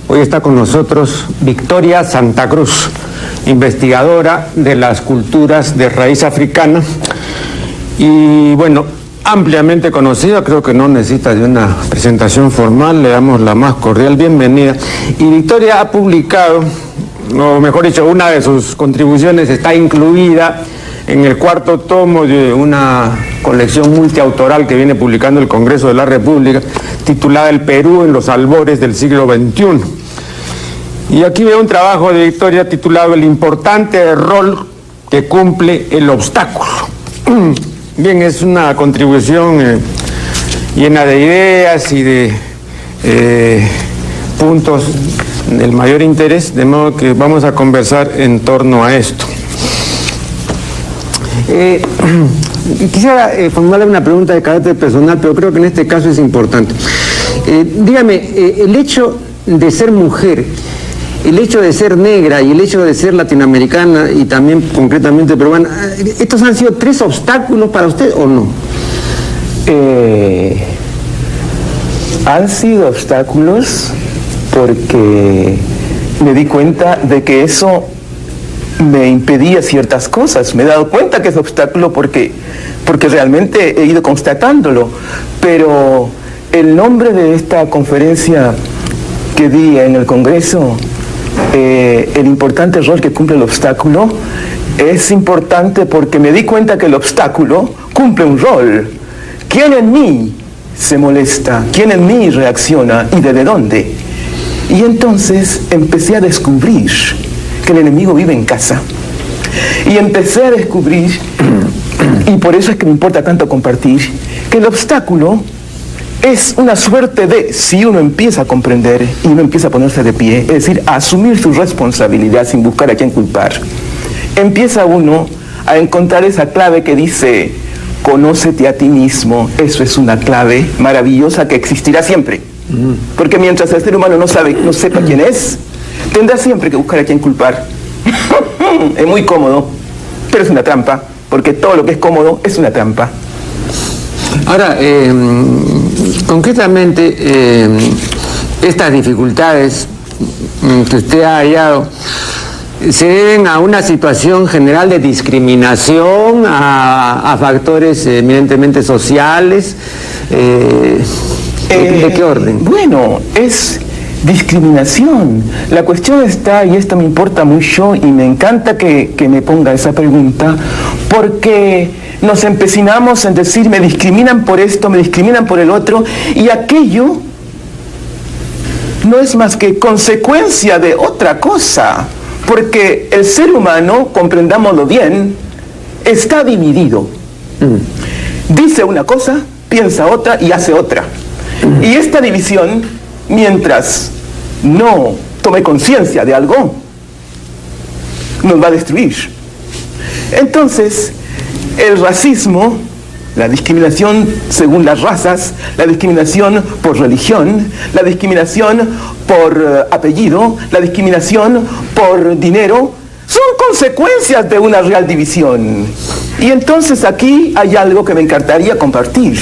Hoy está con nosotros Victoria Santa Cruz, investigadora de las culturas de raíz africana y, bueno, ampliamente conocida, creo que no necesita de una presentación formal, le damos la más cordial bienvenida. Y Victoria ha publicado, o mejor dicho, una de sus contribuciones está incluida en el 4º tomo de una colección multiautoral que viene publicando el Congreso de la República, titulada El Perú en los albores del siglo XXI. Y aquí veo un trabajo de Victoria titulado El importante rol que cumple el obstáculo. Bien, es una contribución llena de ideas y de puntos del mayor interés, de modo que vamos a conversar en torno a esto. Quisiera formularle una pregunta de carácter personal, pero creo que en este caso es importante. Dígame, el hecho de ser mujer, el hecho de ser negra y el hecho de ser latinoamericana y también concretamente peruana, ¿estos han sido 3 obstáculos para usted o no? Han sido obstáculos porque me di cuenta de que eso me impedía ciertas cosas. Me he dado cuenta que es obstáculo porque realmente he ido constatándolo. Pero el nombre de esta conferencia que di en el Congreso, el importante rol que cumple el obstáculo, es importante porque me di cuenta que el obstáculo cumple un rol. ¿Quién en mí se molesta? ¿Quién en mí reacciona? ¿Y desde dónde? Y entonces empecé a descubrir que el enemigo vive en casa. Y empecé a descubrir, y por eso es que me importa tanto compartir, que el obstáculo es una suerte de, si uno empieza a comprender y uno empieza a ponerse de pie, es decir, a asumir su responsabilidad sin buscar a quién culpar, empieza uno a encontrar esa clave que dice, conócete a ti mismo. Eso es una clave maravillosa que existirá siempre. Porque mientras el ser humano no sepa quién es, tendrá siempre que buscar a quién culpar. Es muy cómodo, pero es una trampa, porque todo lo que es cómodo es una trampa. Ahora, concretamente, estas dificultades que usted ha hallado se deben a una situación general de discriminación, a factores eminentemente sociales. ¿De qué orden? Bueno, es discriminación. La cuestión está, y esto me importa mucho y me encanta que me ponga esa pregunta, porque nos empecinamos en decir me discriminan por esto, me discriminan por el otro, y aquello no es más que consecuencia de otra cosa, porque el ser humano, comprendámoslo bien, está dividido. Dice una cosa, piensa otra y hace otra. Y esta división, mientras no tome conciencia de algo, nos va a destruir. Entonces, el racismo, la discriminación según las razas, la discriminación por religión, la discriminación por apellido, la discriminación por dinero, son consecuencias de una real división. Y entonces aquí hay algo que me encantaría compartir.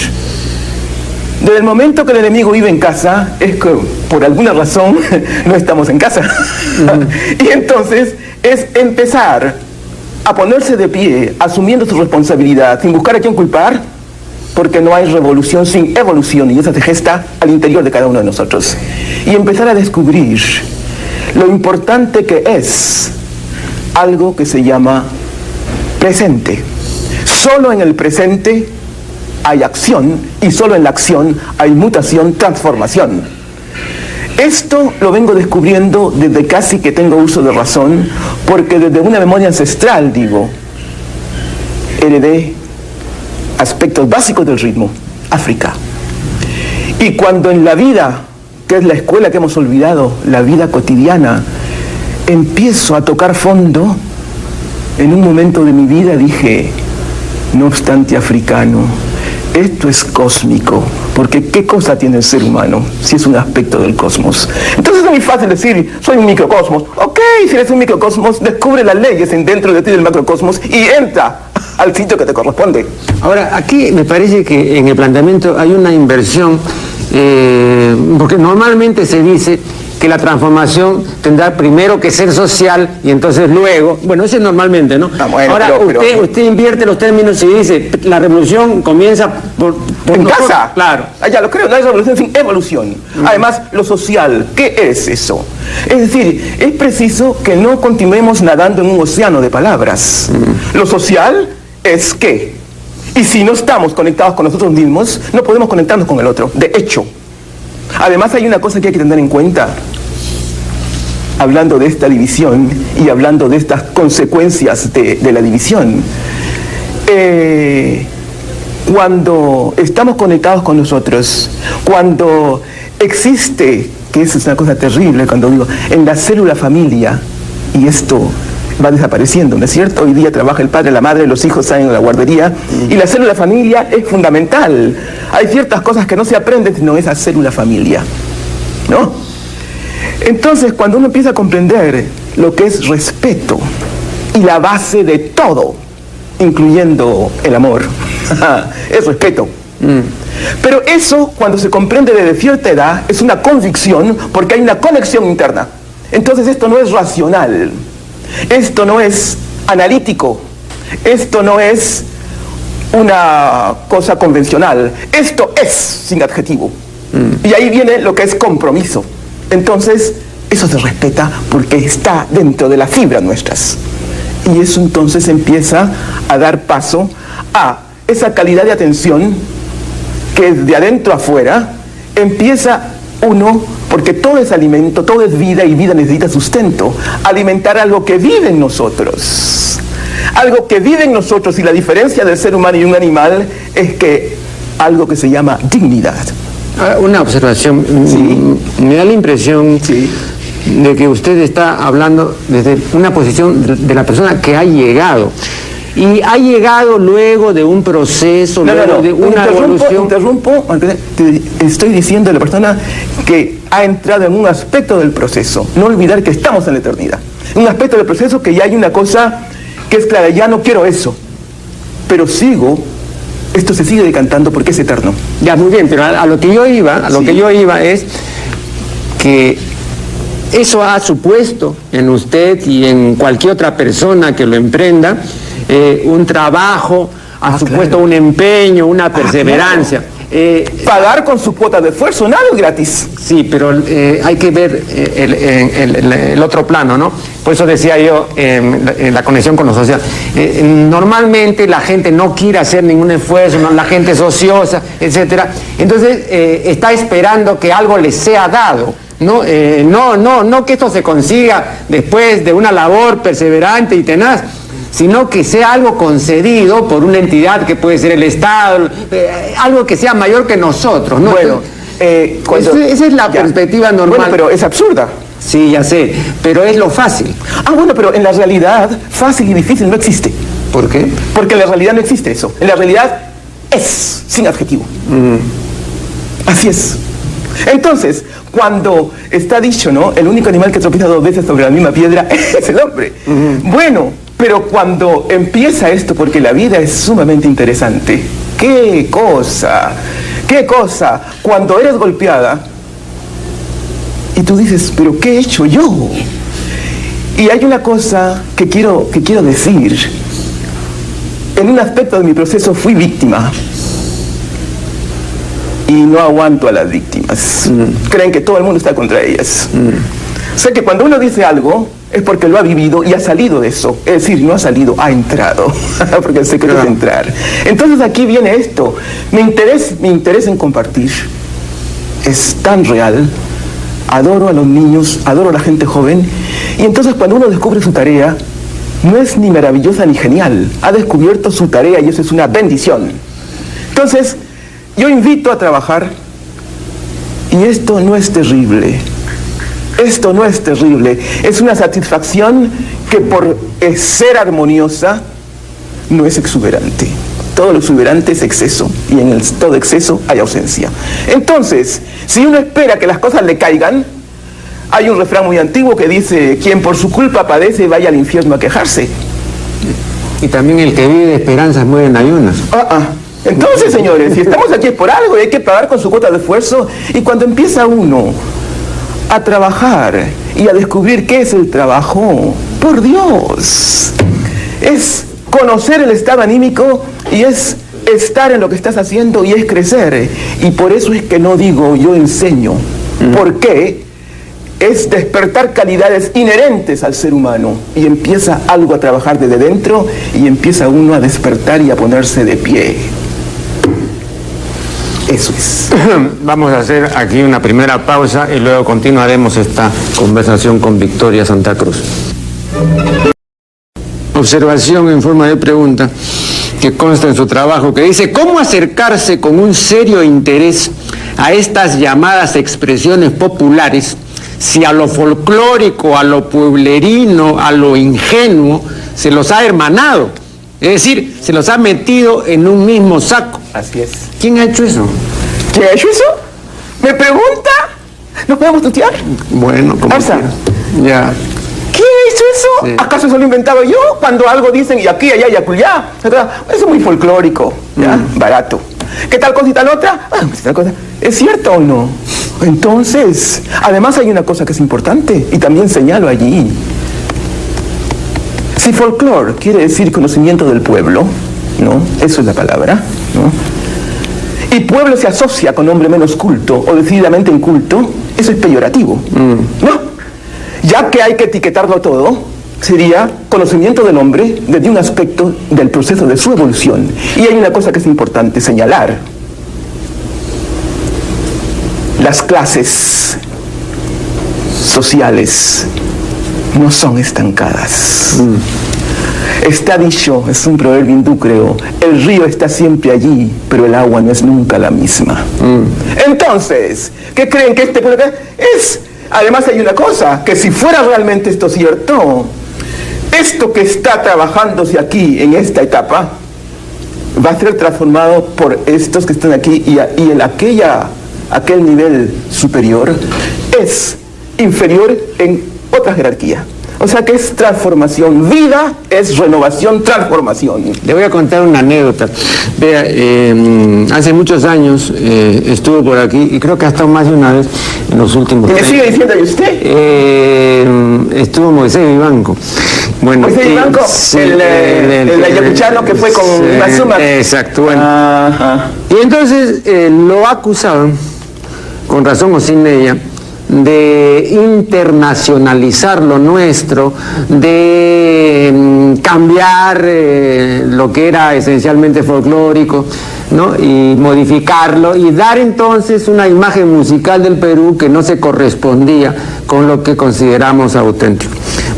Desde el momento que el enemigo vive en casa, es que por alguna razón no estamos en casa. Y entonces es empezar a ponerse de pie, asumiendo su responsabilidad, sin buscar a quién culpar, porque no hay revolución sin evolución, y esa se gesta al interior de cada uno de nosotros. Y empezar a descubrir lo importante que es algo que se llama presente. Solo en el presente hay acción, y solo en la acción hay mutación, transformación. Esto lo vengo descubriendo desde casi que tengo uso de razón, porque desde una memoria ancestral, digo, heredé aspectos básicos del ritmo, África. Y cuando en la vida, que es la escuela que hemos olvidado, la vida cotidiana, empiezo a tocar fondo, en un momento de mi vida dije, no obstante africano, esto es cósmico, porque ¿qué cosa tiene el ser humano si es un aspecto del cosmos? Entonces es muy fácil decir, soy un microcosmos. Ok, si eres un microcosmos, descubre las leyes dentro de ti del macrocosmos y entra al sitio que te corresponde. Ahora, aquí me parece que en el planteamiento hay una inversión, porque normalmente se dice que que la transformación tendrá primero que ser social y entonces luego, bueno, eso es normalmente, ¿no? Bueno, ahora, usted invierte los términos y dice, la revolución comienza por en nosotros. casa. Claro. Ya lo creo, no es revolución, sin evolución. Además, lo social, ¿qué es eso? Es decir, es preciso que no continuemos nadando en un océano de palabras. Lo social es qué. Y si no estamos conectados con nosotros mismos, no podemos conectarnos con el otro, de hecho. Además, hay una cosa que hay que tener en cuenta, hablando de esta división y hablando de estas consecuencias de la división. Cuando estamos conectados con nosotros, cuando existe, que eso es una cosa terrible cuando digo, en la célula familia, y esto va desapareciendo, ¿no es cierto? Hoy día trabaja el padre, la madre, los hijos salen a la guardería, y la célula familia es fundamental. Hay ciertas cosas que no se aprenden sino esa célula familia, ¿no? Entonces, cuando uno empieza a comprender lo que es respeto y la base de todo, incluyendo el amor, es respeto. Pero eso, cuando se comprende desde cierta edad, es una convicción porque hay una conexión interna. Entonces esto no es racional, esto no es analítico, esto no es una cosa convencional, esto es sin adjetivo. Y ahí viene lo que es compromiso. Entonces, eso se respeta porque está dentro de las fibras nuestras. Y eso entonces empieza a dar paso a esa calidad de atención que de adentro afuera empieza uno, porque todo es alimento, todo es vida y vida necesita sustento, alimentar algo que vive en nosotros. Algo que vive en nosotros, y la diferencia del ser humano y un animal es que algo que se llama dignidad. Una observación, Sí. Me da la impresión Sí. de que usted está hablando desde una posición de la persona que ha llegado. Y ha llegado luego de un proceso, luego de una evolución. Interrumpo, te estoy diciendo a la persona que ha entrado en un aspecto del proceso. No olvidar que estamos en la eternidad. Un aspecto del proceso que ya hay una cosa que es clara, ya no quiero eso. Pero esto se sigue decantando porque es eterno. Ya, muy bien, pero a lo que yo iba, es que eso ha supuesto en usted y en cualquier otra persona que lo emprenda un trabajo, ha supuesto un empeño, una perseverancia. Pagar con su cuota de esfuerzo, nada es gratis. Sí, pero hay que ver el otro plano, ¿no? Por eso decía yo, en la conexión con lo social. Normalmente la gente no quiere hacer ningún esfuerzo, ¿no? La gente es ociosa, etcétera. Entonces está esperando que algo les sea dado. No que esto se consiga después de una labor perseverante y tenaz, sino que sea algo concedido por una entidad que puede ser el Estado, algo que sea mayor que nosotros, ¿no? Bueno, esa es la perspectiva normal. Bueno, pero es absurda. Sí, ya sé, pero es lo fácil. Bueno, pero en la realidad, fácil y difícil no existe. ¿Por qué? Porque en la realidad no existe eso. En la realidad es, sin adjetivo. Así es. Entonces, cuando está dicho, ¿no? El único animal que tropieza 2 veces sobre la misma piedra es el hombre. Bueno, pero cuando empieza esto, porque la vida es sumamente interesante. ¡Qué cosa! ¡Qué cosa! Cuando eres golpeada y tú dices, ¿pero qué he hecho yo? Y hay una cosa que quiero decir. En un aspecto de mi proceso fui víctima. Y no aguanto a las víctimas. Creen que todo el mundo está contra ellas. O sea que cuando uno dice algo es porque lo ha vivido y ha salido de eso. Es decir, no ha salido, ha entrado. Porque el secreto es entrar. Entonces aquí viene esto. Mi interés en compartir es tan real. Adoro a los niños, adoro a la gente joven. Y entonces cuando uno descubre su tarea, no es ni maravillosa ni genial. Ha descubierto su tarea y eso es una bendición. Entonces, yo invito a trabajar, y esto no es terrible. Esto no es terrible. Es una satisfacción que por ser armoniosa no es exuberante. Todo lo exuberante es exceso, y en todo exceso hay ausencia. Entonces, si uno espera que las cosas le caigan, hay un refrán muy antiguo que dice: quien por su culpa padece, vaya al infierno a quejarse. Y también el que vive de esperanzas muere en ayunas. Entonces, señores, si estamos aquí es por algo y hay que pagar con su cuota de esfuerzo. Y cuando empieza uno a trabajar y a descubrir qué es el trabajo. Por Dios, es conocer el estado anímico y es estar en lo que estás haciendo y es crecer. Y por eso es que no digo yo enseño, porque es despertar calidades inherentes al ser humano y empieza algo a trabajar desde dentro y empieza uno a despertar y a ponerse de pie. Eso es. Vamos a hacer aquí una primera pausa y luego continuaremos esta conversación con Victoria Santa Cruz. Observación en forma de pregunta que consta en su trabajo, que dice: ¿cómo acercarse con un serio interés a estas llamadas expresiones populares si a lo folclórico, a lo pueblerino, a lo ingenuo se los ha hermanado? Es decir, se los ha metido en un mismo saco. Así es. ¿Quién ha hecho eso? ¿Quién ha hecho eso? ¿Me pregunta? ¿Nos podemos tutear? Bueno, como Arza. quieras. Ya. ¿Quién ha hecho eso? Sí. ¿Acaso eso lo he inventado yo? Cuando algo dicen y aquí, allá y acullá. Eso es muy folclórico, ¿ya? Barato. ¿Qué tal cosa y tal otra? Ah, pues tal cosa. ¿Es cierto o no? Entonces, además hay una cosa que es importante y también señalo allí. Si folclore quiere decir conocimiento del pueblo, ¿no? Eso es la palabra, ¿no? Y pueblo se asocia con hombre menos culto o decididamente inculto, eso es peyorativo, ¿no? Ya que hay que etiquetarlo todo, sería conocimiento del hombre desde un aspecto del proceso de su evolución. Y hay una cosa que es importante señalar. Las clases sociales no son estancadas. Está dicho, es un proverbio hindú, creo, el río está siempre allí, pero el agua no es nunca la misma. Entonces, ¿qué creen que este pueblo es? Además hay una cosa, que si fuera realmente esto cierto, esto que está trabajándose aquí en esta etapa va a ser transformado por estos que están aquí y en aquel nivel superior es inferior en otra jerarquía. O sea que es transformación, vida es renovación, transformación. Le voy a contar una anécdota. Vea, hace muchos años estuvo por aquí y creo que ha estado más de una vez en los últimos ¿Y me sigue diciendo y usted? Estuvo Moisés Vivanco. Bueno, Moisés Vivanco, sí, el ayacuchano que fue con Mazuma. Exacto, bueno. Ajá. Y entonces lo acusaban, con razón o sin ella, de internacionalizar lo nuestro, de cambiar lo que era esencialmente folclórico, ¿no? Y modificarlo y dar entonces una imagen musical del Perú que no se correspondía con lo que consideramos auténtico.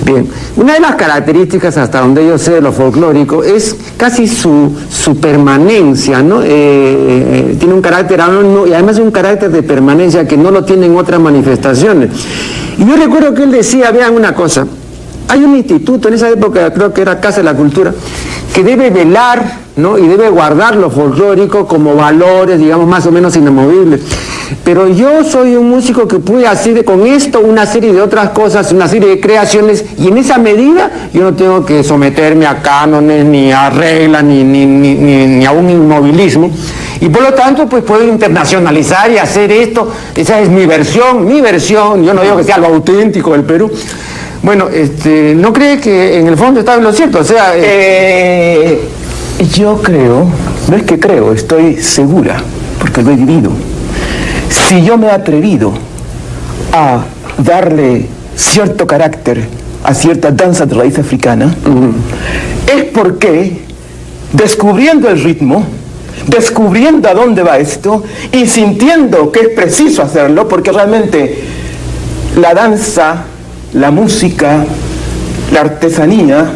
Bien, una de las características, hasta donde yo sé, de lo folclórico es casi su permanencia, ¿no? Tiene un carácter anónimo y además un carácter de permanencia que no lo tienen otras manifestaciones. Y yo recuerdo que él decía, vean una cosa, hay un instituto, en esa época creo que era Casa de la Cultura, que debe velar, ¿no? Y debe guardar lo folclórico como valores, digamos, más o menos inamovibles. Pero yo soy un músico que puede hacer con esto una serie de otras cosas, una serie de creaciones, y en esa medida yo no tengo que someterme a cánones, ni a reglas, ni a un inmovilismo. Y por lo tanto, pues puedo internacionalizar y hacer esto. Esa es mi versión. Yo no digo que sea algo auténtico del Perú. Bueno, ¿no cree que en el fondo está en lo cierto? O sea, yo creo, no es que creo, estoy segura, porque lo he vivido. Si yo me he atrevido a darle cierto carácter a ciertas danzas de raíz africana, es porque descubriendo el ritmo, descubriendo a dónde va esto y sintiendo que es preciso hacerlo, porque realmente la danza, la música, la artesanía,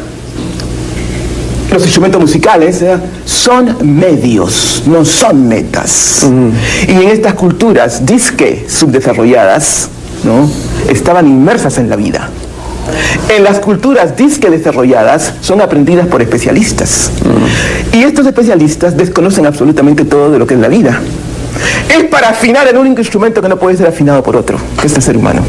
los instrumentos musicales son medios, no son metas. Y en estas culturas disque subdesarrolladas, ¿no?, estaban inmersas en la vida. En las culturas disque desarrolladas son aprendidas por especialistas. Y estos especialistas desconocen absolutamente todo de lo que es la vida. Es para afinar el único instrumento que no puede ser afinado por otro, que es el ser humano,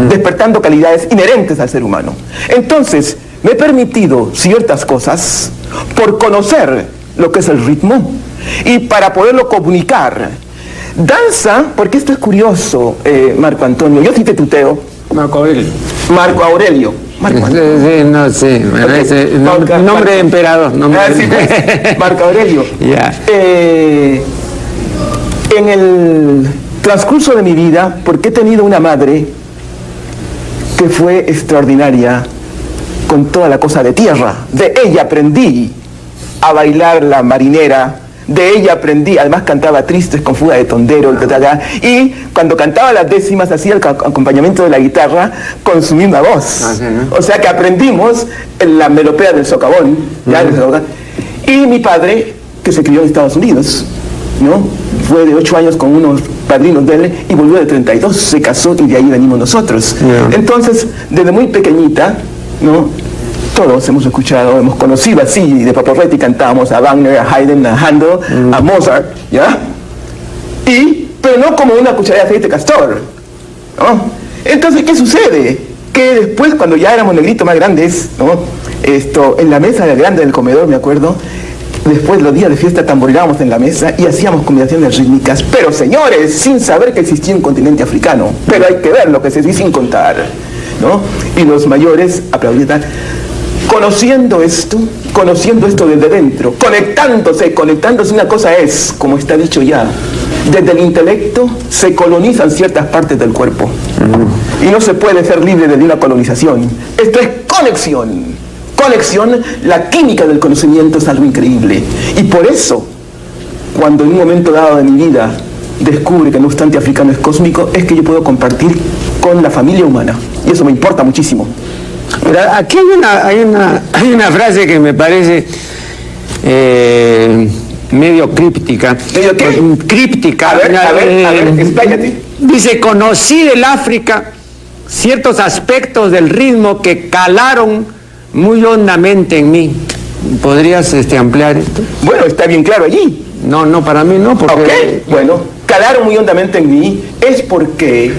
despertando calidades inherentes al ser humano. Entonces, me he permitido ciertas cosas por conocer lo que es el ritmo y para poderlo comunicar Danza, porque esto es curioso, Marco Antonio, yo sí te tuteo. Marco Aurelio. Marco Aurelio. Marco Antonio. Sí, no sé, bueno, Okay. ese nombre de emperador. Sí, pues, Marco Aurelio. Ya. En el transcurso de mi vida, porque he tenido una madre que fue extraordinaria con toda la cosa de tierra, de ella aprendí a bailar la marinera, de ella aprendí, además cantaba tristes con fuga de tondero, y cuando cantaba las décimas hacía el acompañamiento de la guitarra con su misma voz. Ah, sí, ¿no? O sea que aprendimos la melopea del socavón, ¿ya? Y mi padre, que se crió en Estados Unidos, ¿no? Fue de 8 años con unos padrinos de él y volvió de 32, se casó y de ahí venimos nosotros. Yeah. Entonces, desde muy pequeñita, ¿no? Todos hemos escuchado, hemos conocido así, de Paparotti cantábamos a Wagner, a Haydn, a Handel, a Mozart, ¿ya? Pero no como una cucharada de aceite castor, ¿no? Entonces, ¿qué sucede? Que después, cuando ya éramos negritos más grandes, ¿no? En la mesa grande del comedor, me acuerdo, después los días de fiesta tamborilábamos en la mesa y hacíamos combinaciones rítmicas, pero señores, sin saber que existía un continente africano, pero hay que ver lo que se dice sin contar, ¿no? Y los mayores aplaudían, conociendo esto desde dentro, conectándose, una cosa es, como está dicho ya, desde el intelecto se colonizan ciertas partes del cuerpo, y no se puede ser libre de una colonización. Esto es conexión, la química del conocimiento es algo increíble, y por eso, cuando en un momento dado de mi vida descubre que no obstante africano es cósmico, es que yo puedo compartir con la familia humana, y eso me importa muchísimo. Pero aquí hay una frase que me parece medio críptica. ¿Medio qué? Críptica. A ver, expláyate. Dice, conocí del África ciertos aspectos del ritmo que calaron muy hondamente en mí. ¿Podrías ampliar esto? Bueno, está bien claro allí. No, para mí no, porque... Ok, bueno, calaron muy hondamente en mí es porque,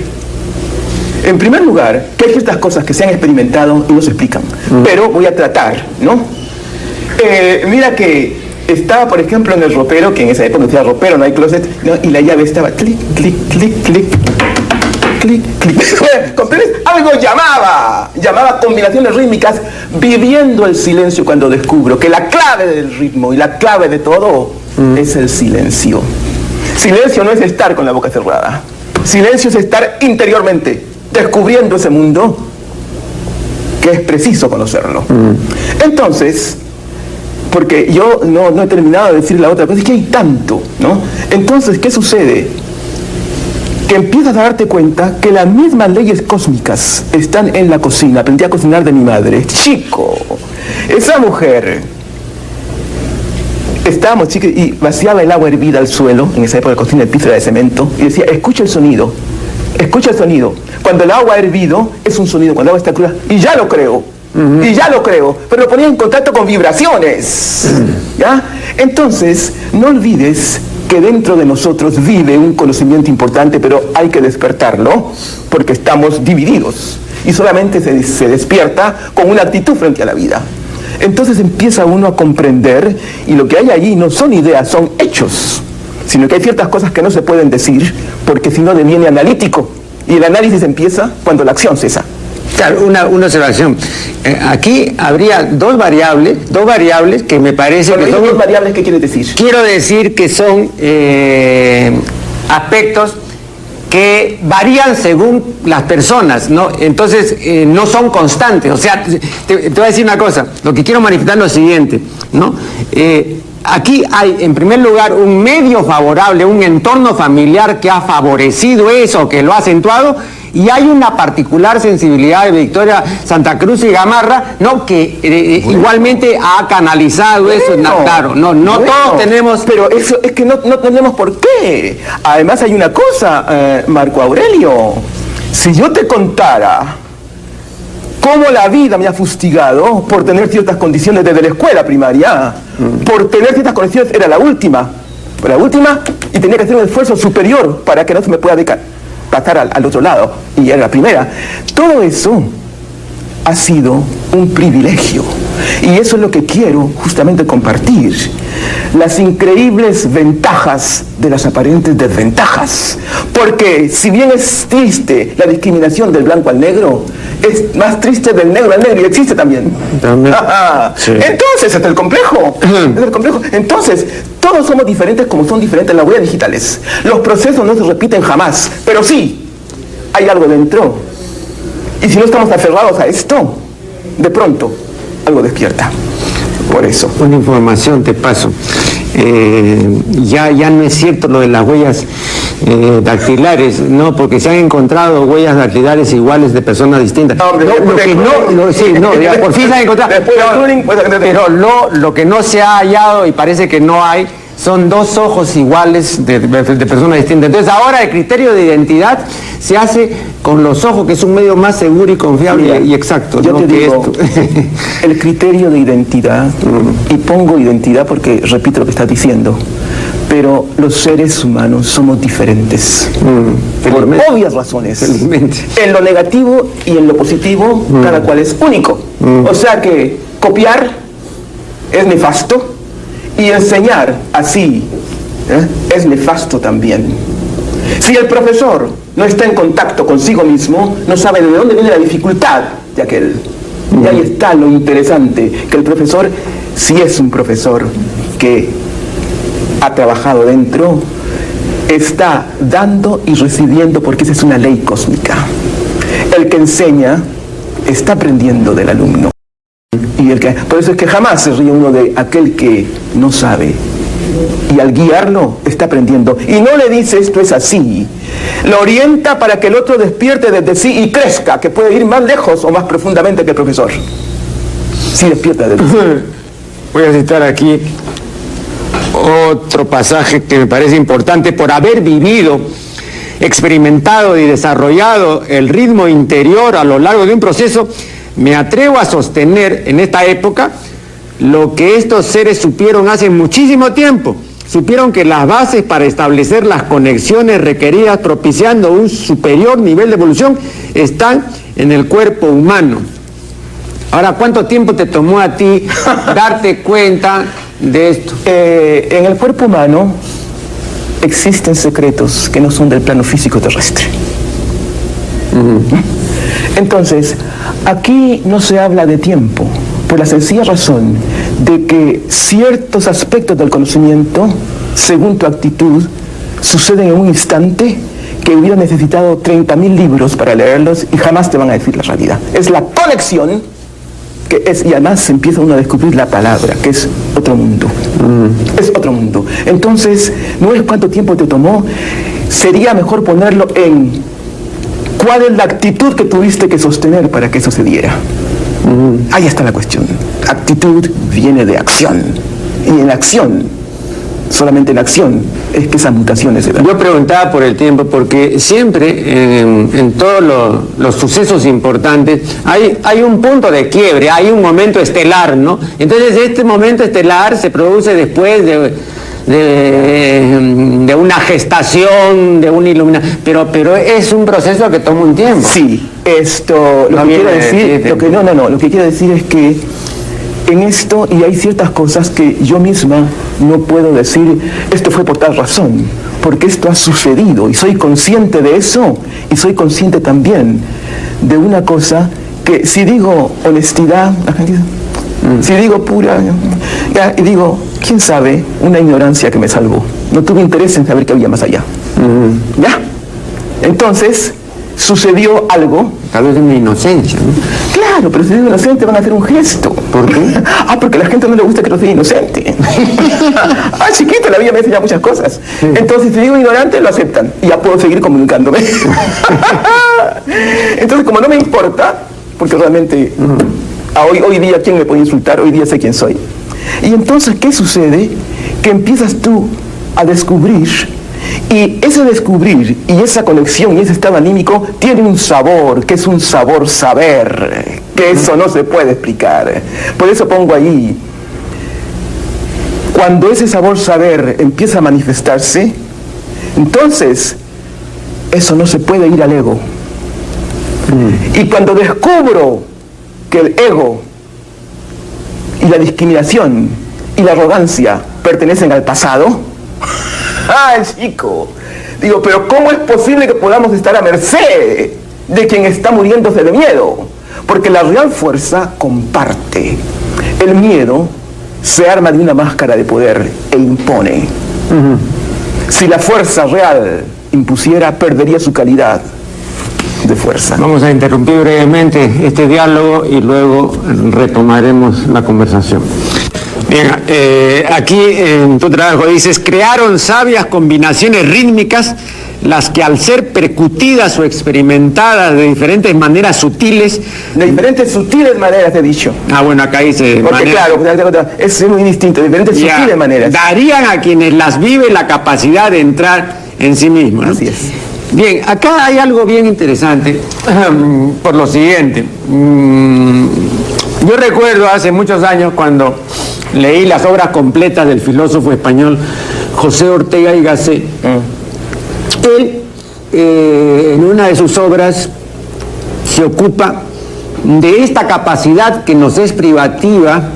en primer lugar, que hay ciertas cosas que se han experimentado y no se explican, pero voy a tratar, ¿no? Mira que estaba, por ejemplo, en el ropero, que en esa época decía ropero, no hay closet, ¿no? Y la llave estaba clic, clic, clic, clic, clic, clic. ¿Comprendes? Algo llamaba combinaciones rítmicas, viviendo el silencio cuando descubro que la clave del ritmo y la clave de todo es el silencio. Silencio no es estar con la boca cerrada. Silencio es estar interiormente, descubriendo ese mundo que es preciso conocerlo. Entonces, porque yo no he terminado de decir la otra cosa, es que hay tanto, ¿no? Entonces, ¿qué sucede? Que empiezas a darte cuenta que las mismas leyes cósmicas están en la cocina. Aprendí a cocinar de mi madre. Chico, esa mujer, estábamos chicos y vaciaba el agua hervida al suelo, en esa época de cocina el piso era de cemento, y decía, escucha el sonido. Cuando el agua ha hervido, es un sonido, cuando el agua está cruda, y ya lo creo, pero lo ponía en contacto con vibraciones, ¿ya? Entonces, no olvides que dentro de nosotros vive un conocimiento importante, pero hay que despertarlo, porque estamos divididos, y solamente se despierta con una actitud frente a la vida. Entonces empieza uno a comprender, y lo que hay allí no son ideas, son hechos, sino que hay ciertas cosas que no se pueden decir, porque si no deviene analítico, y el análisis empieza cuando la acción cesa. Claro, una observación. Aquí habría dos variables que me parece que son... ¿Dos variables qué quieres decir? Quiero decir que son aspectos que varían según las personas, ¿no? Entonces, no son constantes. O sea, te voy a decir una cosa. Lo que quiero manifestar es lo siguiente, ¿no? Aquí hay, en primer lugar, un medio favorable, un entorno familiar que ha favorecido eso, que lo ha acentuado, y hay una particular sensibilidad de Victoria Santa Cruz y Gamarra, ¿no? Que igualmente ha canalizado eso, claro, no todos tenemos... Pero eso es que no tenemos por qué. Además hay una cosa, Marco Aurelio, si yo te contara cómo la vida me ha fustigado por tener ciertas condiciones desde la escuela primaria, por tener ciertas condiciones, era la última, y tenía que hacer un esfuerzo superior para que no se me pueda pasar al otro lado, y era la primera. Todo eso ha sido un privilegio. Y eso es lo que quiero justamente compartir. Las increíbles ventajas de las aparentes desventajas. Porque si bien es triste la discriminación del blanco al negro, es más triste del negro al negro y existe también. Sí. Entonces, es el complejo. Es el complejo. Entonces, todos somos diferentes como son diferentes las huellas digitales. Los procesos no se repiten jamás, pero sí, hay algo dentro. Y si no estamos aferrados a esto, de pronto, algo despierta. Por eso. Una información te paso. Ya no es cierto lo de las huellas dactilares, no, porque se han encontrado huellas dactilares iguales de personas distintas. Por fin se han encontrado. Pero lo que no se ha hallado y parece que no hay son dos ojos iguales de personas distintas. Entonces ahora el criterio de identidad se hace con los ojos, que es un medio más seguro y confiable y exacto. Yo te digo, el criterio de identidad, y pongo identidad porque repito lo que estás diciendo, pero los seres humanos somos diferentes, por obvias razones. Felizmente. En lo negativo y en lo positivo, cada cual es único. O sea que copiar es nefasto, y enseñar así es nefasto también. Si el profesor no está en contacto consigo mismo, no sabe de dónde viene la dificultad de aquel. Y ahí está lo interesante, que el profesor, si es un profesor que ha trabajado dentro, está dando y recibiendo, porque esa es una ley cósmica. El que enseña está aprendiendo del alumno. Por eso es que jamás se ríe uno de aquel que no sabe. Y al guiarlo está aprendiendo. Y no le dice esto es así. Lo orienta para que el otro despierte desde sí y crezca, que puede ir más lejos o más profundamente que el profesor. Sí, despierta desde sí. Voy a citar aquí otro pasaje que me parece importante por haber vivido, experimentado y desarrollado el ritmo interior a lo largo de un proceso. Me atrevo a sostener en esta época lo que estos seres supieron hace muchísimo tiempo. Supieron que las bases para establecer las conexiones requeridas propiciando un superior nivel de evolución están en el cuerpo humano. Ahora, ¿cuánto tiempo te tomó a ti darte cuenta de esto? En el cuerpo humano existen secretos que no son del plano físico terrestre. Entonces, aquí no se habla de tiempo, por la sencilla razón de que ciertos aspectos del conocimiento, según tu actitud, suceden en un instante que hubieran necesitado 30.000 libros para leerlos y jamás te van a decir la realidad. Es la conexión que es, y además se empieza uno a descubrir la palabra, que es otro mundo. Es otro mundo. Entonces, no es cuánto tiempo te tomó, sería mejor ponerlo en cuál es la actitud que tuviste que sostener para que eso se diera. Ahí está la cuestión. Actitud viene de acción. Y en acción, solamente en acción, es que esas mutaciones se dan. Yo preguntaba por el tiempo porque siempre en todos los sucesos importantes hay un punto de quiebre, hay un momento estelar, ¿no? Entonces este momento estelar se produce después de una gestación, de una iluminación, pero es un proceso que toma un tiempo. Sí, esto, lo que quiero decir, lo que quiero decir es que en esto, y hay ciertas cosas que yo misma no puedo decir, esto fue por tal razón, porque esto ha sucedido, y soy consciente de eso, y soy consciente también de una cosa que si digo honestidad, la gente dice, si digo pura, ya, y digo, quién sabe, una ignorancia que me salvó. No tuve interés en saber qué había más allá. ¿Ya? Entonces, sucedió algo. Tal vez una inocencia, ¿no? Claro, pero si digo inocente van a hacer un gesto. ¿Por qué? Porque a la gente no le gusta que lo sea inocente. Chiquito, la vida me enseña muchas cosas. Entonces, si digo ignorante, lo aceptan. Y ya puedo seguir comunicándome. Entonces, como no me importa, porque realmente... Hoy día, ¿quién me puede insultar? Hoy día sé quién soy. Y entonces, ¿qué sucede? Que empiezas tú a descubrir, y ese descubrir, y esa conexión, y ese estado anímico, tiene un sabor, que es un sabor saber, que eso no se puede explicar. Por eso pongo ahí, cuando ese sabor saber empieza a manifestarse, entonces, eso no se puede ir al ego. Y cuando descubro que el ego y la discriminación y la arrogancia pertenecen al pasado? ¡Ay, chico! Digo, pero ¿cómo es posible que podamos estar a merced de quien está muriéndose de miedo? Porque la real fuerza comparte. El miedo se arma de una máscara de poder e impone. Si la fuerza real impusiera, perdería su calidad de fuerza. Vamos a interrumpir brevemente este diálogo y luego retomaremos la conversación. Bien, aquí en tu trabajo dices, crearon sabias combinaciones rítmicas, las que al ser percutidas o experimentadas de diferentes maneras sutiles... De diferentes sutiles maneras, he dicho. Ah, bueno, acá dice... Porque claro, es muy distinto, diferentes sutiles maneras. Darían a quienes las viven la capacidad de entrar en sí mismos, ¿no? Así es. Bien, acá hay algo bien interesante, por lo siguiente. Yo recuerdo hace muchos años cuando leí las obras completas del filósofo español José Ortega y Gasset. Él, en una de sus obras, se ocupa de esta capacidad que nos es privativa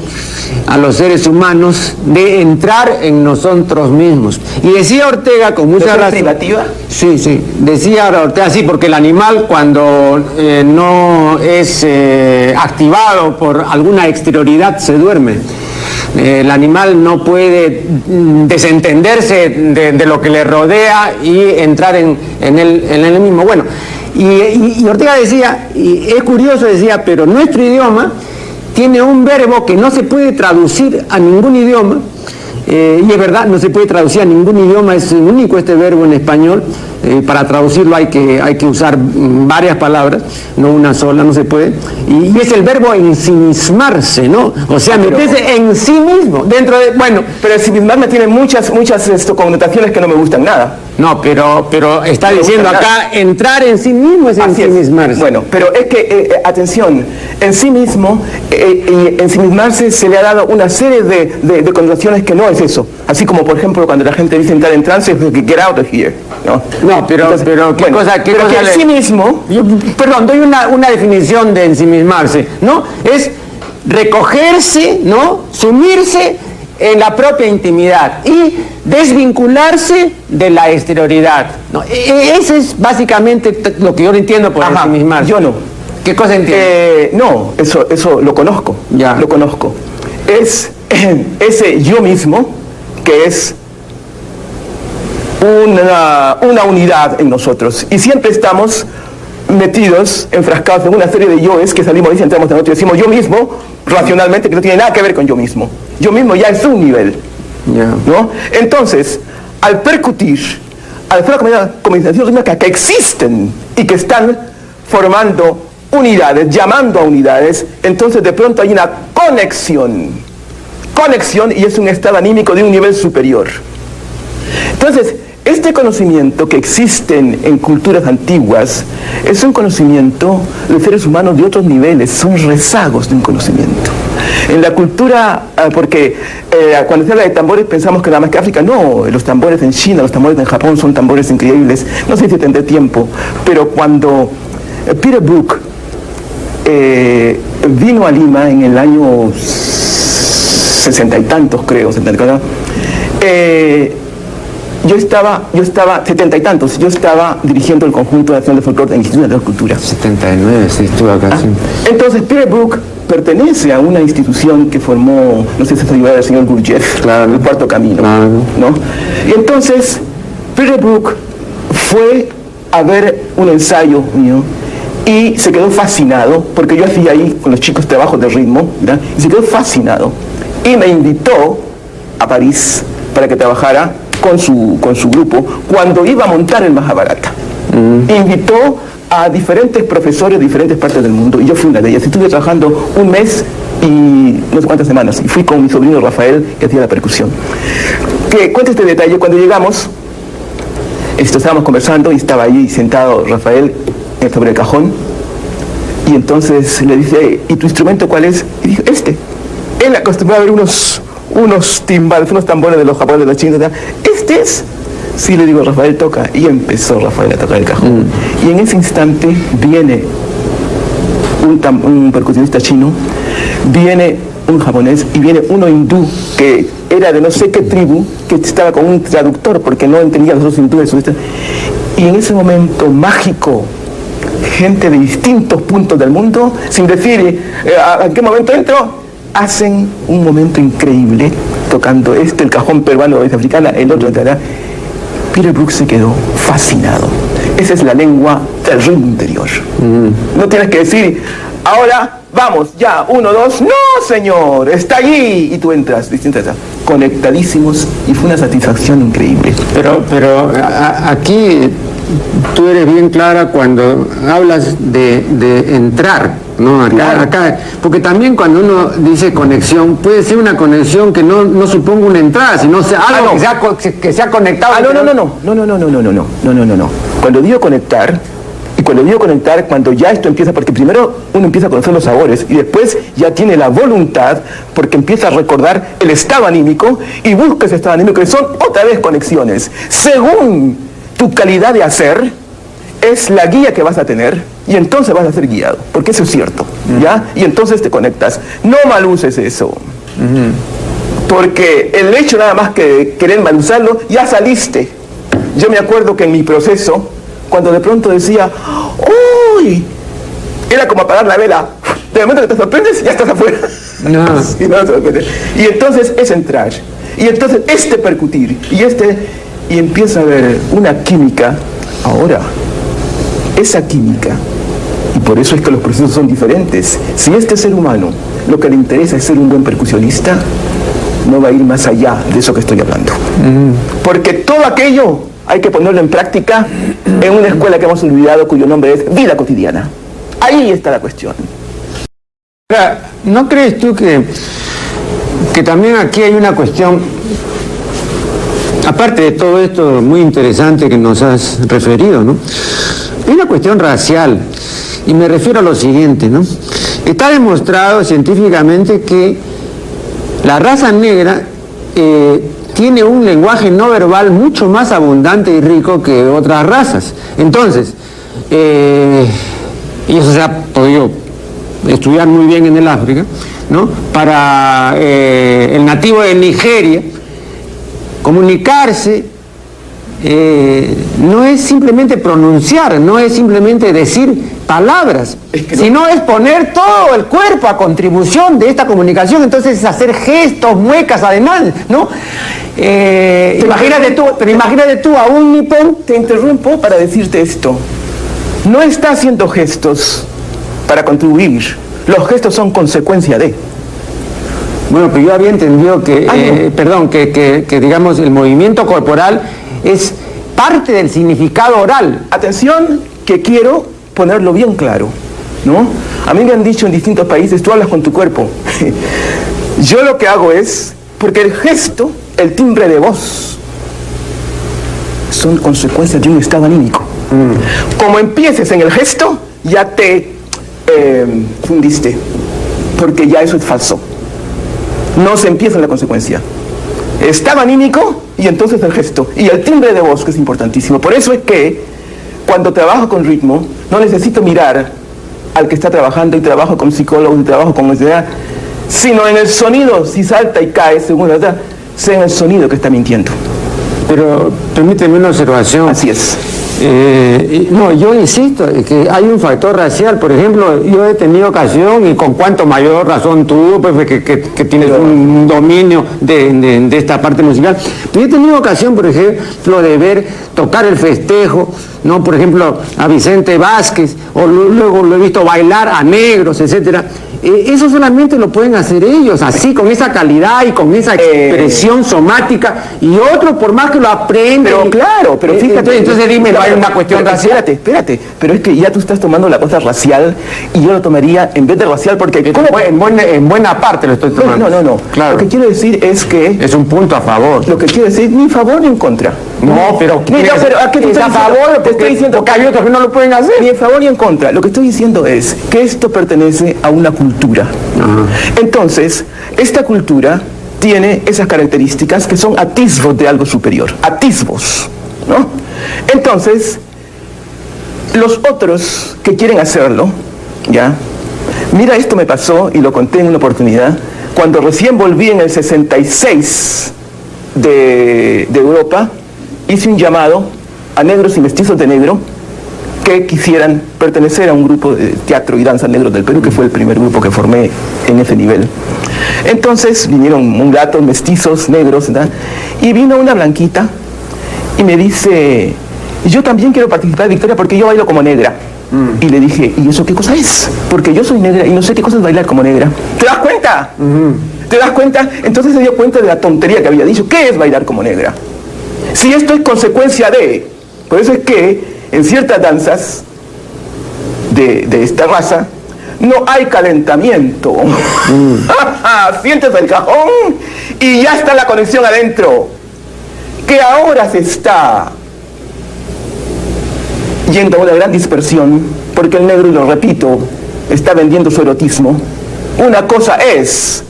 a los seres humanos de entrar en nosotros mismos. Y decía Ortega con mucha razón... ¿Privativa? Sí, sí. Decía Ortega, sí, porque el animal cuando no es activado por alguna exterioridad se duerme. El animal no puede desentenderse de lo que le rodea y entrar en él mismo. Bueno, y Ortega decía, y es curioso, decía, pero nuestro idioma tiene un verbo que no se puede traducir a ningún idioma, y es verdad, no se puede traducir a ningún idioma, es único este verbo en español. Para traducirlo hay que usar varias palabras, no una sola, no se puede, y es el verbo ensimismarse, ¿no? O sea, meterse en sí mismo, dentro de, bueno... Pero ensimismarme tiene muchas connotaciones que no me gustan nada. No, pero está diciendo acá, entrar en sí mismo es ensimismarse. Bueno, pero es que, atención, en sí mismo, y ensimismarse se le ha dado una serie de connotaciones que no es eso. Así como, por ejemplo, cuando la gente dice entrar en trance, es get out of here, ¿no? No, pero ¿qué cosa que en sí mismo... Perdón, doy una definición de ensimismarse, ¿no? Es recogerse, ¿no? Sumirse en la propia intimidad y desvincularse de la exterioridad, ¿no? Ese es básicamente lo que yo no entiendo por ensimismarse. Yo no. ¿Qué cosa entiendes? No, eso lo conozco. Ya. Lo conozco. Es ese yo mismo que es una unidad en nosotros, y siempre estamos metidos, enfrascados en una serie de yoes que salimos y entramos en otro y decimos yo mismo, racionalmente, que no tiene nada que ver con yo mismo. Yo mismo ya es un nivel, ¿no? Entonces, al percutir, al hacer una combinación rítmica que existen y que están formando unidades, llamando a unidades, entonces de pronto hay una conexión, y es un estado anímico de un nivel superior. Entonces, este conocimiento que existen en culturas antiguas es un conocimiento de seres humanos de otros niveles, son rezagos de un conocimiento. En la cultura, porque cuando se habla de tambores pensamos que nada más que África, no, los tambores en China, los tambores en Japón son tambores increíbles, no sé si tendré tiempo, pero cuando Peter Brook vino a Lima en el año 60 y tantos, creo, 74, yo estaba 70 y tantos, yo estaba dirigiendo el conjunto nacional de folclore en el Instituto de Cultura. 79, sí, estuve acá. Sí. Entonces, Peter Brook pertenece a una institución que formó, no sé si se ayudaba el señor Gurdjieff, claro, el Cuarto Camino, claro, ¿no? Y entonces, Peter Brook fue a ver un ensayo mío y se quedó fascinado, porque yo hacía ahí con los chicos trabajos de ritmo, ¿verdad? Y se quedó fascinado y me invitó a París para que trabajara con su grupo cuando iba a montar el Mahabharata. Invitó a diferentes profesores de diferentes partes del mundo y yo fui una de ellas. Estuve trabajando un mes y no sé cuántas semanas y fui con mi sobrino Rafael, que hacía la percusión. Que cuento este detalle: cuando llegamos, estábamos conversando y estaba ahí sentado Rafael sobre el cajón, y entonces le dice: ¿y tu instrumento cuál es? Y dijo: este. Él acostumbraba a ver unos timbales, unos tambores de los japoneses, de los chinos, ¿verdad? Este es. Sí, le digo: Rafael, toca. Y empezó Rafael a tocar el cajón. Y en ese instante viene un percusionista chino, viene un japonés y viene uno hindú que era de no sé qué tribu, que estaba con un traductor porque no entendía los dos hindúes. Y en ese momento mágico, gente de distintos puntos del mundo, sin decir ¿a qué momento entro?, hacen un momento increíble tocando el cajón peruano de raíz africana, el otro, etc. Peter Brook se quedó fascinado. Esa es la lengua del ritmo interior. No tienes que decir, ahora vamos, ya, 1, 2, no señor, está allí, y tú entras, conectadísimos, y fue una satisfacción increíble. Pero aquí tú eres bien clara cuando hablas de entrar, ¿no? Acá, porque también cuando uno dice conexión, puede ser una conexión que no suponga una entrada, sino algo que sea conectado. No. Cuando digo conectar, cuando ya esto empieza, porque primero uno empieza a conocer los sabores y después ya tiene la voluntad, porque empieza a recordar el estado anímico y busca ese estado anímico, que son otra vez conexiones. Según tu calidad de hacer, es la guía que vas a tener, y entonces vas a ser guiado, porque eso es cierto, ¿ya? Y entonces te conectas. No mal uses eso. Porque el hecho nada más que querer mal usarlo, ya saliste. Yo me acuerdo que en mi proceso, cuando de pronto decía, ¡uy! Era como apagar la vela. De momento que te sorprendes, ya estás afuera. No. Y entonces es entrar. Y entonces percutir. Y empieza a haber una química. Ahora, esa química, y por eso es que los procesos son diferentes. Si este ser humano lo que le interesa es ser un buen percusionista, no va a ir más allá de eso que estoy hablando. Porque todo aquello hay que ponerlo en práctica en una escuela que hemos olvidado, cuyo nombre es vida cotidiana. Ahí está la cuestión. ¿No crees tú que también aquí hay una cuestión, aparte de todo esto muy interesante que nos has referido, ¿no? Hay una cuestión racial, y me refiero a lo siguiente, ¿no? Está demostrado científicamente que la raza negra tiene un lenguaje no verbal mucho más abundante y rico que otras razas. Entonces, y eso se ha podido estudiar muy bien en el África, ¿no? Para el nativo de Nigeria, comunicarse no es simplemente pronunciar, no es simplemente decir palabras, sino es poner todo el cuerpo a contribución de esta comunicación. Entonces es hacer gestos, muecas además, ¿no? Imagínate tú a un nipón. Te interrumpo para decirte esto. No está haciendo gestos para contribuir. Los gestos son consecuencia de. Bueno, pero yo había entendido que digamos el movimiento corporal es parte del significado oral. Atención, que quiero ponerlo bien claro, ¿no? A mí me han dicho en distintos países, tú hablas con tu cuerpo. Yo lo que hago es, porque el gesto, el timbre de voz, son consecuencias de un estado anímico. Como empieces en el gesto, ya te fundiste, porque ya eso es falso. No se empieza en la consecuencia. Estado anímico y entonces el gesto. Y el timbre de voz, que es importantísimo. Por eso es que cuando trabajo con ritmo, no necesito mirar al que está trabajando y trabajo con psicólogos y trabajo con necesidad, sino en el sonido, si salta y cae, según la verdad, sea en el sonido que está mintiendo. Pero permíteme una observación. Así es. No, yo insisto, que hay un factor racial. Por ejemplo, yo he tenido ocasión, y con cuanto mayor razón tú, pues, que tienes un dominio de esta parte musical, yo he tenido ocasión, por ejemplo, de ver tocar el festejo, ¿no? Por ejemplo, a Vicente Vázquez, o luego lo he visto bailar a negros, etcétera. Eso solamente lo pueden hacer ellos, así, con esa calidad y con esa expresión somática, y otro por más que lo aprenden. Pero claro, pero fíjate. Entonces dime, no hay una cuestión racial. Espérate, pero es que ya tú estás tomando la cosa racial, y yo lo tomaría en vez de racial, porque en buena parte lo estoy tomando. No. Claro. Lo que quiero decir es que... Es un punto a favor. Lo que quiero decir, ni favor ni en contra. No, pero... ¿a qué es a favor? Te estoy diciendo porque hay otros que no lo pueden hacer. Ni en favor ni en contra. Lo que estoy diciendo es que esto pertenece a una cultura. Entonces, esta cultura tiene esas características que son atisbos de algo superior, atisbos, ¿no? Entonces, los otros que quieren hacerlo, ¿ya? Mira, esto me pasó y lo conté en una oportunidad cuando recién volví en el 66 de Europa, hice un llamado a negros y mestizos de negro que quisieran pertenecer a un grupo de teatro y danza negros del Perú, que fue el primer grupo que formé en ese nivel. Entonces vinieron mulatos, mestizos, negros, ¿verdad? Y vino una blanquita y me dice, yo también quiero participar, Victoria, porque yo bailo como negra. Y le dije, ¿y eso qué cosa es? Porque yo soy negra y no sé qué cosa es bailar como negra. ¿Te das cuenta? ¿Te das cuenta? Entonces se dio cuenta de la tontería que había dicho. ¿Qué es bailar como negra? Si esto es consecuencia de... Por eso es que en ciertas danzas de esta raza no hay calentamiento. Sientes el cajón y ya está la conexión adentro. Que ahora se está yendo a una gran dispersión, porque el negro, y lo repito, está vendiendo su erotismo. Una cosa es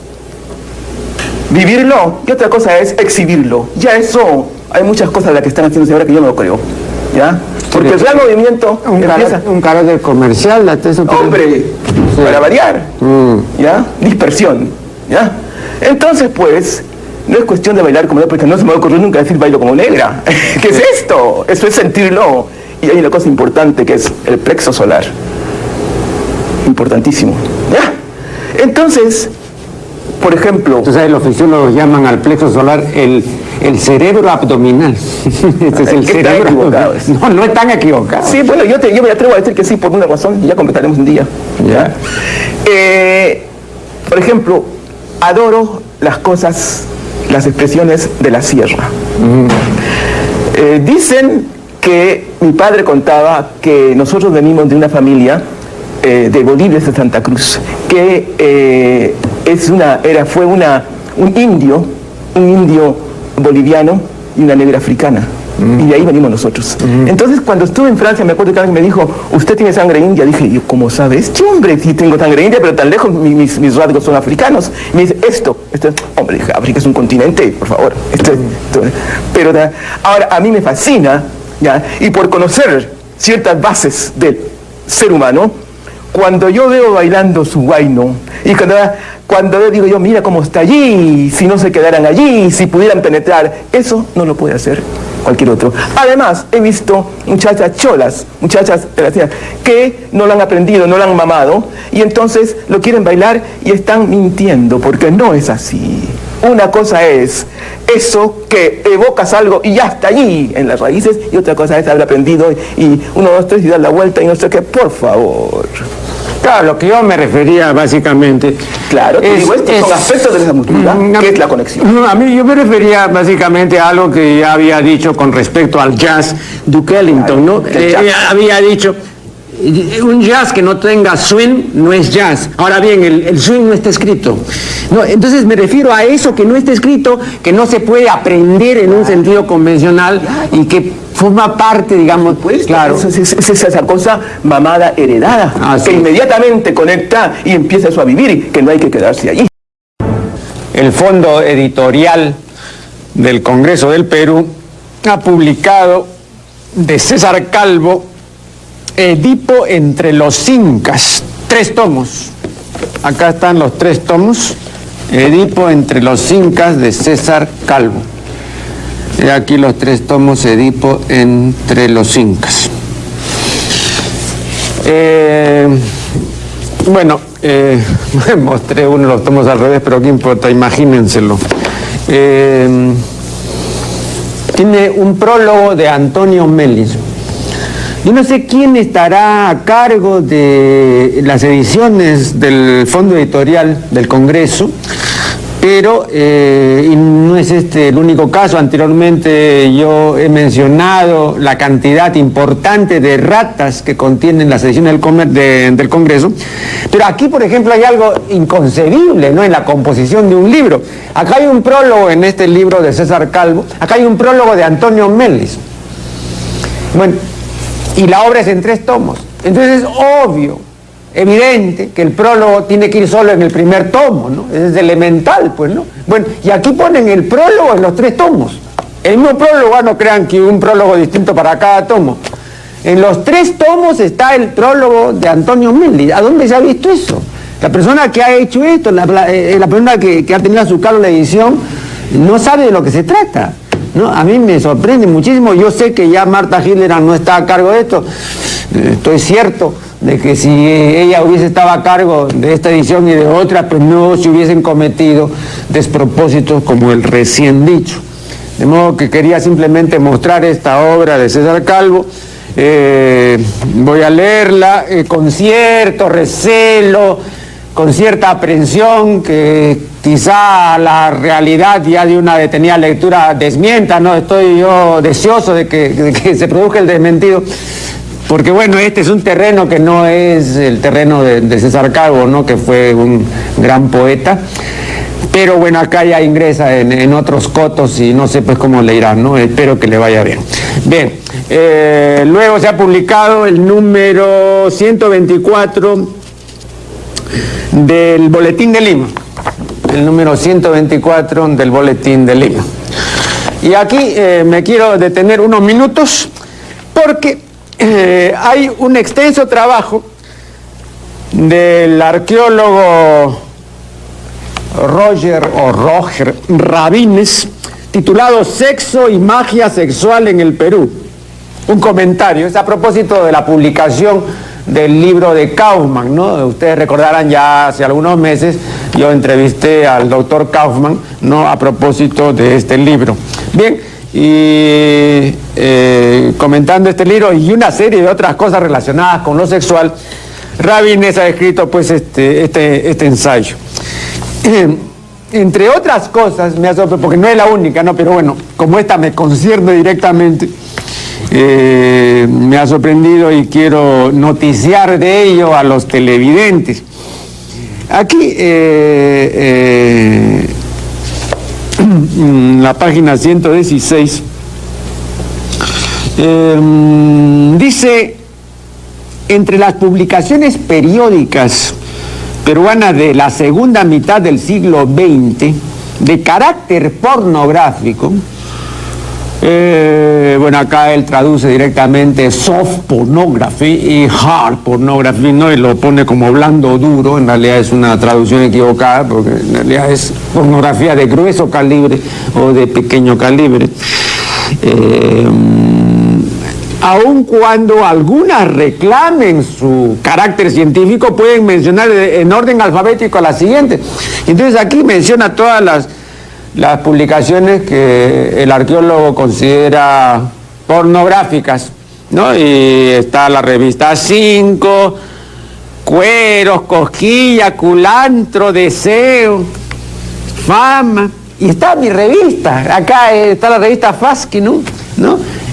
vivirlo y otra cosa es exhibirlo. Ya eso, hay muchas cosas de las que están haciendo ahora que yo no lo creo, ¿ya? Porque el real movimiento empieza... Un carácter comercial, ¡hombre! Sí. Para variar, ¿ya? Dispersión, ¿ya? Entonces, pues, no es cuestión de bailar como negra, porque no se me va a ocurrir nunca decir bailo como negra. ¿Qué es esto? Eso es sentirlo. Y hay una cosa importante que es el plexo solar. Importantísimo. ¿Ya? Entonces, por ejemplo... Entonces los fisiólogos llaman al plexo solar el cerebro abdominal. Este es el cerebro abdominal. No, no están equivocados. Sí, bueno, yo me atrevo a decir que sí por una razón, y ya completaremos un día. ¿Ya? Por ejemplo, adoro las cosas, las expresiones de la sierra. Dicen que mi padre contaba que nosotros venimos de una familia de Bolivia, de Santa Cruz, que fue un indio boliviano y una negra africana. Y de ahí venimos nosotros. Entonces, cuando estuve en Francia, me acuerdo que alguien me dijo, ¿usted tiene sangre india? Dije, yo, ¿cómo sabes? Sí, hombre, sí tengo sangre india, pero tan lejos mis rasgos son africanos. Y me dice, esto hombre, dije, África es un continente, por favor. Pero ahora, a mí me fascina, ¿ya? Y por conocer ciertas bases del ser humano, cuando yo veo bailando su huayno, y cuando yo digo yo, mira cómo está allí, si no se quedaran allí, si pudieran penetrar, eso no lo puede hacer cualquier otro. Además, he visto muchachas cholas, muchachas que no lo han aprendido, no lo han mamado, y entonces lo quieren bailar y están mintiendo, porque no es así. Una cosa es eso que evocas algo y ya está allí en las raíces, y otra cosa es haber aprendido y 1, 2, 3 y dar la vuelta y no sé qué, por favor. Claro, lo que yo me refería básicamente... Claro, estos son aspectos de esa cultura, que es la conexión. A mí yo me refería básicamente a algo que ya había dicho con respecto al jazz Duke Ellington, ¿no? Había dicho, un jazz que no tenga swing no es jazz. Ahora bien, el swing no está escrito. No, entonces me refiero a eso que no está escrito, que no se puede aprender en un sentido convencional y que forma parte, digamos, pues, claro. Es esa cosa mamada heredada, que inmediatamente conecta y empieza eso a vivir, que no hay que quedarse allí. El Fondo Editorial del Congreso del Perú ha publicado de César Calvo Edipo entre los incas, 3 tomos. Acá están los 3 tomos. Edipo entre los incas de César Calvo. He aquí los 3 tomos, Edipo entre los incas. Mostré uno de los tomos al revés, pero qué importa, imagínenselo. Tiene un prólogo de Antonio Melis. Yo no sé quién estará a cargo de las ediciones del Fondo Editorial del Congreso, pero y no es este el único caso. Anteriormente yo he mencionado la cantidad importante de ratas que contienen las ediciones del Congreso, pero aquí, por ejemplo, hay algo inconcebible, ¿no?, en la composición de un libro. Acá hay un prólogo en este libro de César Calvo, acá hay un prólogo de Antonio Melis. Bueno, y la obra es en 3 tomos. Entonces es obvio, evidente, que el prólogo tiene que ir solo en el primer tomo, ¿no? Es elemental, pues, ¿no? Bueno, y aquí ponen el prólogo en los 3 tomos. El mismo prólogo, no crean que un prólogo distinto para cada tomo. En los 3 tomos está el prólogo de Antonio Melis. ¿A dónde se ha visto eso? La persona que ha hecho esto, la persona que ha tenido a su cargo la edición, no sabe de lo que se trata, ¿no? A mí me sorprende muchísimo. Yo sé que ya Marta Hilleran no está a cargo de esto. Estoy cierto de que si ella hubiese estado a cargo de esta edición y de otras, pues no se hubiesen cometido despropósitos como el recién dicho. De modo que quería simplemente mostrar esta obra de César Calvo. Voy a leerla con cierto recelo, con cierta aprensión, que quizá la realidad ya de una detenida lectura desmienta, ¿no? Estoy yo deseoso de que se produzca el desmentido, porque bueno, este es un terreno que no es el terreno de César Calvo, ¿no? Que fue un gran poeta. Pero bueno, acá ya ingresa en otros cotos y no sé pues cómo le irá, ¿no? Espero que le vaya bien. Bien, luego se ha publicado el número 124 del Boletín de Lima. El número 124 del Boletín de Lima. Y aquí me quiero detener unos minutos porque hay un extenso trabajo del arqueólogo Roger Rabines, titulado Sexo y magia sexual en el Perú. Un comentario, es a propósito de la publicación del libro de Kaufman, ¿no? Ustedes recordarán, ya hace algunos meses yo entrevisté al doctor Kaufman, ¿no? A propósito de este libro. Bien, y comentando este libro y una serie de otras cosas relacionadas con lo sexual, Rabines ha escrito pues este ensayo. Entre otras cosas, me ha sorprendido, porque no es la única, ¿no? Pero bueno, como esta me concierne directamente, me ha sorprendido y quiero noticiar de ello a los televidentes. Aquí, en la página 116, dice, entre las publicaciones periódicas peruana de la segunda mitad del siglo XX, de carácter pornográfico, bueno, acá él traduce directamente soft pornography y hard pornography, ¿no? Y lo pone como blando duro. En realidad es una traducción equivocada, porque en realidad es pornografía de grueso calibre o de pequeño calibre. Aun cuando algunas reclamen su carácter científico, pueden mencionar en orden alfabético a las siguientes. Entonces aquí menciona todas las publicaciones que el arqueólogo considera pornográficas, ¿no? Y está la revista 5, Cueros, Cosquilla, Culantro, Deseo, Fama, y está mi revista, acá está la revista Fasqui, ¿no?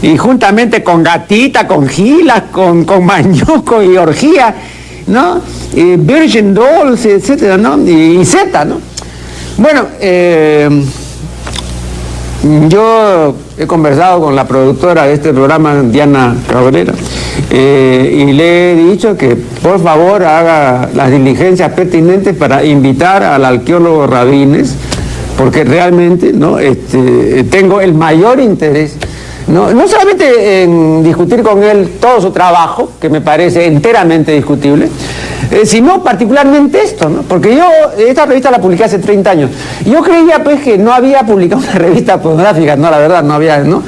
Y juntamente con Gatita, con Gilas, con Mañoco y Orgía, ¿no? Y Virgin Dolls, etcétera, ¿no? Y Z, ¿no? Bueno, yo he conversado con la productora de este programa, Diana Cabrera, y le he dicho que por favor haga las diligencias pertinentes para invitar al arqueólogo Rabines, porque realmente, ¿no? Tengo el mayor interés, no solamente en discutir con él todo su trabajo, que me parece enteramente discutible, sino particularmente esto, ¿no? Porque yo esta revista la publiqué hace 30 años. Yo creía pues que no había publicado una revista pornográfica, no, la verdad, no había, ¿no?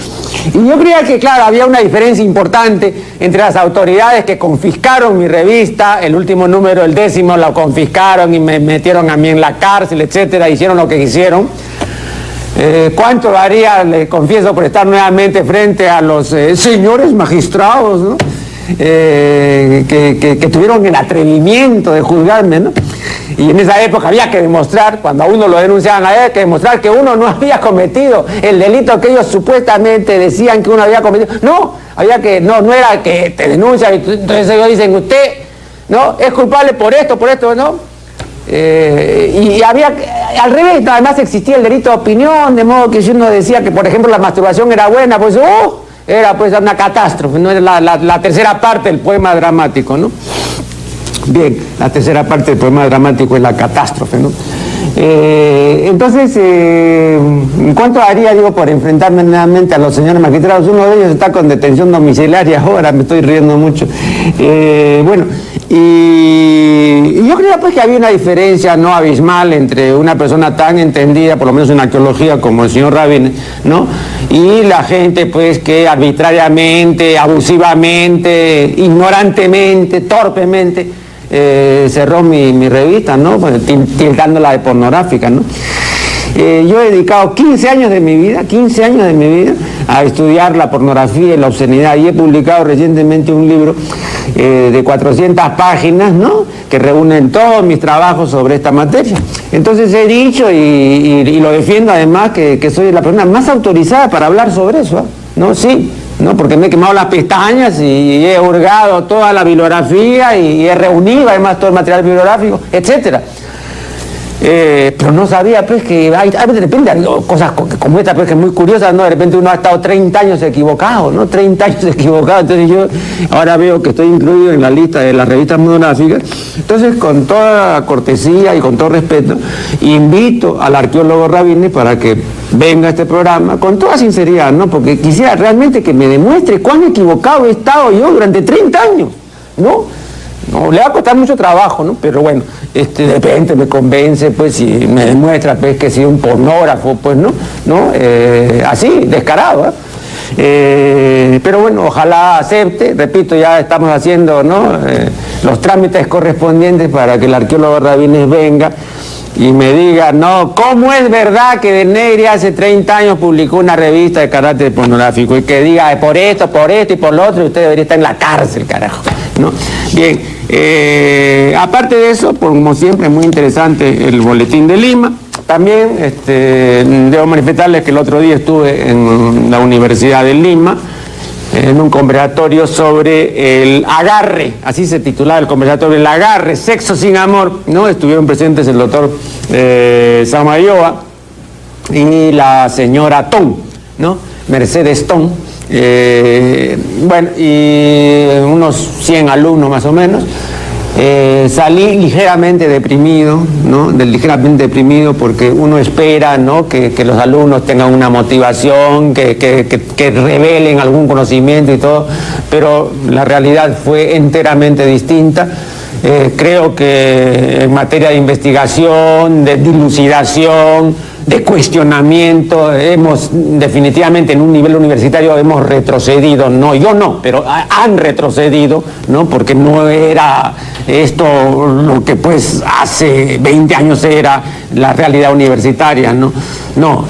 Y yo creía que, claro, había una diferencia importante entre las autoridades que confiscaron mi revista, el último número, el 10º, lo confiscaron y me metieron a mí en la cárcel, etcétera, hicieron lo que quisieron. ¿Cuánto daría, le confieso, por estar nuevamente frente a los señores magistrados, ¿no? Que tuvieron el atrevimiento de juzgarme, ¿no? Y en esa época había que demostrar, cuando a uno lo denunciaban, había que demostrar que uno no había cometido el delito que ellos supuestamente decían que uno había cometido. No, no era que te denuncian y entonces ellos dicen, usted, ¿no? Es culpable por esto, ¿no? Y había, al revés, además existía el delito de opinión, de modo que si uno decía que, por ejemplo, la masturbación era buena, pues, era pues una catástrofe, no era la tercera parte del poema dramático, ¿no? Bien, la tercera parte del poema dramático es la catástrofe, ¿no? Entonces, ¿cuánto haría, digo, por enfrentarme nuevamente a los señores magistrados? Uno de ellos está con detención domiciliaria ahora, me estoy riendo mucho. Bueno, Y yo creía pues que había una diferencia no abismal entre una persona tan entendida, por lo menos en arqueología, como el señor Rabin, ¿no? Y la gente pues que arbitrariamente, abusivamente, ignorantemente, torpemente cerró mi revista, ¿no? Pues, tildándola de pornográfica, ¿no? Yo he dedicado 15 años de mi vida a estudiar la pornografía y la obscenidad, y he publicado recientemente un libro de 400 páginas, ¿no?, que reúnen todos mis trabajos sobre esta materia. Entonces he dicho y lo defiendo además que soy la persona más autorizada para hablar sobre eso, ¿eh? ¿No? Sí, ¿no? Porque me he quemado las pestañas y he hurgado toda la bibliografía y he reunido además todo el material bibliográfico, etcétera. Pero no sabía pues que hay de repente hay cosas como esta pues que es muy curiosa, ¿no? De repente uno ha estado 30 años equivocado, ¿no? 30 años equivocado. Entonces yo ahora veo que estoy incluido en la lista de las revistas monográficas. Entonces, con toda cortesía y con todo respeto, invito al arqueólogo Rabin para que venga a este programa con toda sinceridad, ¿no? Porque quisiera realmente que me demuestre cuán equivocado he estado yo durante 30 años, ¿no? No, le va a costar mucho trabajo, ¿no? Pero bueno, de repente me convence, pues, y me demuestra, pues, que soy un pornógrafo, pues, ¿no? Así, descarado, ¿eh? Pero bueno, ojalá acepte. Repito, ya estamos haciendo, ¿no?, los trámites correspondientes para que el arqueólogo Rabines venga y me diga, no, ¿cómo es verdad que De Negri hace 30 años publicó una revista de carácter pornográfico? Y que diga, por esto y por lo otro, y usted debería estar en la cárcel, carajo, ¿no? Bien, aparte de eso, como siempre, es muy interesante el Boletín de Lima. También debo manifestarles que el otro día estuve en la Universidad de Lima, en un conversatorio sobre el agarre, así se titulaba el conversatorio, el agarre, sexo sin amor, ¿no? Estuvieron presentes el doctor Samayoa y la señora Ton, ¿no? Mercedes Ton, bueno, y unos 100 alumnos más o menos. Salí ligeramente deprimido, ¿no? Ligeramente deprimido porque uno espera, ¿no?, que los alumnos tengan una motivación, que revelen algún conocimiento y todo, pero la realidad fue enteramente distinta. Creo que en materia de investigación, de dilucidación, de cuestionamiento, definitivamente en un nivel universitario hemos retrocedido, no, yo no, pero han retrocedido, ¿no?, porque no era esto lo que pues hace 20 años era la realidad universitaria, ¿no? No,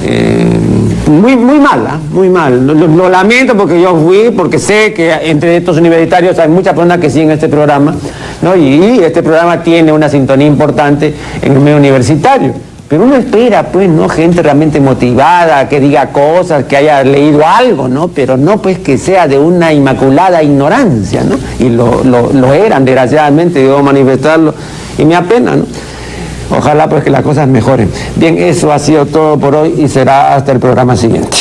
muy mal, muy mal. Lo lamento porque yo fui, porque sé que entre estos universitarios hay muchas personas que siguen este programa, ¿no? Y este programa tiene una sintonía importante en el medio universitario. Pero uno espera, pues, ¿no?, gente realmente motivada, que diga cosas, que haya leído algo, ¿no? Pero no, pues, que sea de una inmaculada ignorancia, ¿no? Y lo eran, desgraciadamente, debo manifestarlo, y me apena, ¿no? Ojalá, pues, que las cosas mejoren. Bien, eso ha sido todo por hoy y será hasta el programa siguiente.